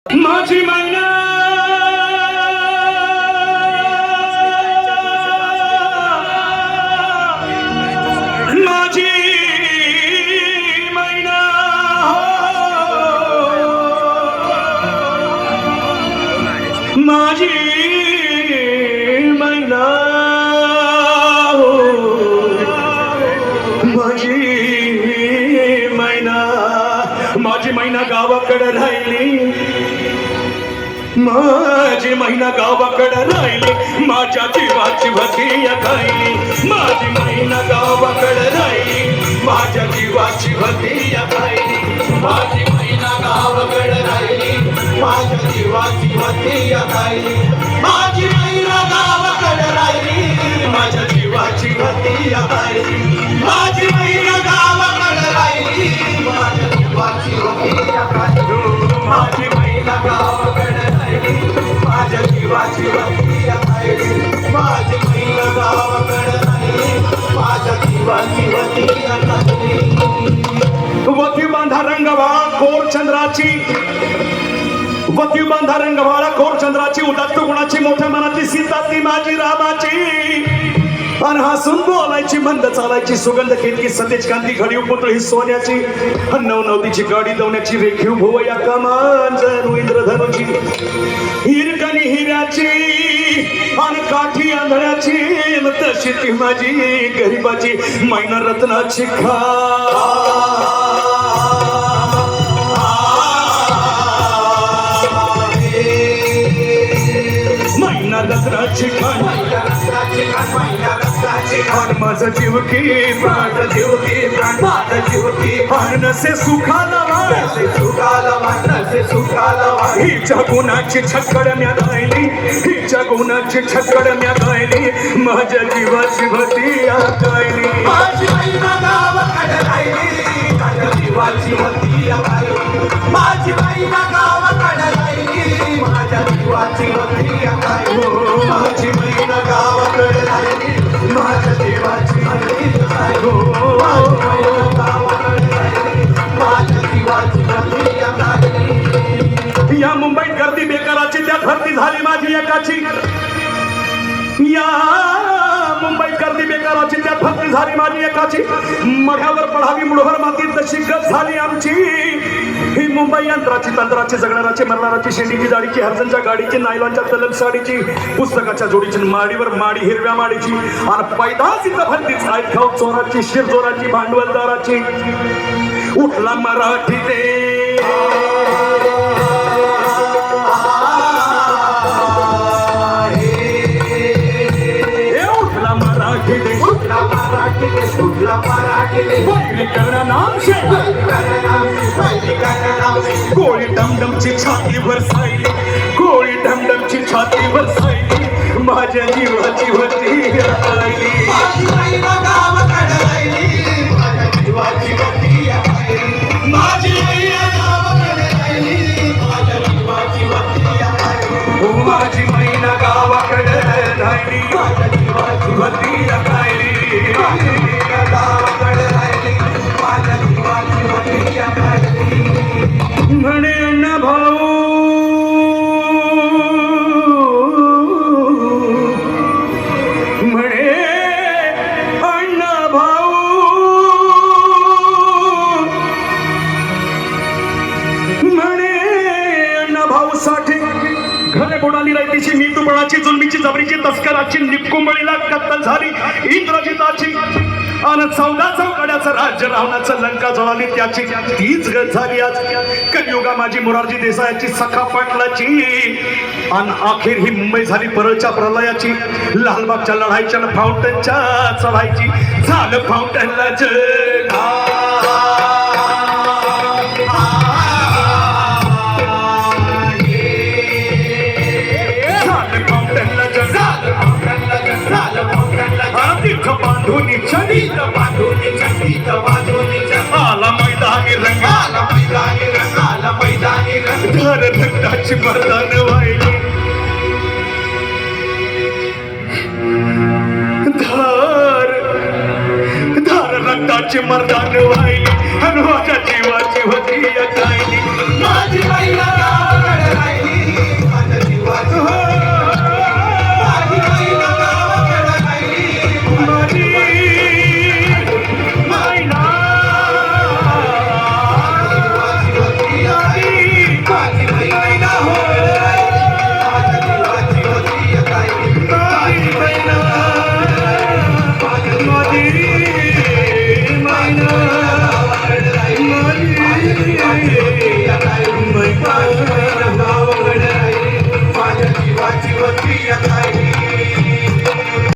माझी मैना माझी मैना माझी मैना माझी मैना माझी मैना गावाकडे राहिली माझी मैना गावाकडे राहिली माझ्या जीवाची भतिया खायली माझी मैना गावाकडे राहिली माझ्या जीवाची भतिया खायली माझी मैना गावाकडे राहिली माझ्या जीवाची भतिया खायली माझी मैना गावाकडे राहिली माझ्या जीवाची भतिया खायली माझी मैना गावाकडे राहिली माझ्या जीवाची भतिया खायली माझी मैना गावाकडे माझ्या जीवाची भतिया खायली माझी मैना गावाकडे राहिली माझ्या जीवाची भतिया खायली वती बांधा रंगवाळा कोर चंद्राची वती बांधा रंगवाळा कोर चंद्राची उदात्त गुणाची मोठ्या मनाची सीता ती माझी रामाची अन हसून बोलायची मंद चालायची सुगंध केतकी सतेज कांती घडीव पुत्र ही सोन्याची नवनवतीची गाडी दवण्याची रेखीव भुवया कमान जणू इंद्रधनुची हिरकणी हिऱ्याची अन काठी आंधळ्याची तशी ती माझी गरीबाची मैना रत्नाची खा मैना रत्नाची खान माझा जीव की प्राण जीव की प्राण माझा जीव की प्राण से सुखाला हिच्या गुणाची छक्कड म्या गायली हिच्या गुणाची छक्कड म्या गायली माझ्या जीवाची भतिया गायली माझी मैना गावाकडे राहिली माझ्या जीवाची भतिया गायली माझी मैना गावाकडे राहिली माझ्या जीवाची भतिया गायली माझी मैना गावाकडे राहिली माझ्या जीवाची भतिया गायली माझी मैना गावाकडे राहिली माझ्या जीवाची भतिया गायली या मुंबईत गर्दी बेकाराची त्यात भरती झाली माझी एकाची या मुंबईत गर्दी बेकाराची त्यात भरती झाली माझी एकाची मढ्यावर पडावी मुळभर मातीत तशी गत झाली आमची ही मुंबई यंत्राची तंत्राची जगणाराची मरणाराची शेंडीची जाडीची हरजनच्या गाडीची नायलॉनच्या तलम साडीची पुस्तकाच्या जोडीची माडीवर माडी हिरव्या माडीची आणि पैदास इथं भरतीच ऐकाव चोराची शिरजोराची भांडवलदाराची उठला मराठी दे गोळी डमडमची छाती बरसायली गोळी डमडमची छाती बरसायली माझ्या जीवाची होती माझी मैना गावाकडे राहिली माझ्या जीवाची भतिया खायली माझी मैना गावाकडे राहिली माझ्या जीवाची भतिया खायली माझी मैना गावाकडे राहिली माझ्या जीवाची भतिया खायली म्हणे अण्णा भाऊ म्हणे अण्णा भाऊ म्हणे अण्णा भाऊ साठी घरे बुडाली रायतीची नीतुपणाची जुलमीची जबरीची तस्कराची निपकुंबळीला कत्तल झाली इंद्रजिताची आणि 14 चौकड्याचं राज्य रावणाचं लंका जळाली त्याची तीच गत झाली आज कलियुगा माझी मोरारजी देसाईची सखा पाटलाची आणि अखेर ही मुंबई झाली परळच्या प्रलयाची लालबागच्या लढाईच्या फाउंटनच्या चढायची झालं फाउंटनला जग आला मैदानी रंग धर रक्ताची मर्दान वाहिली धर रक्ताची मर्दान वाहिली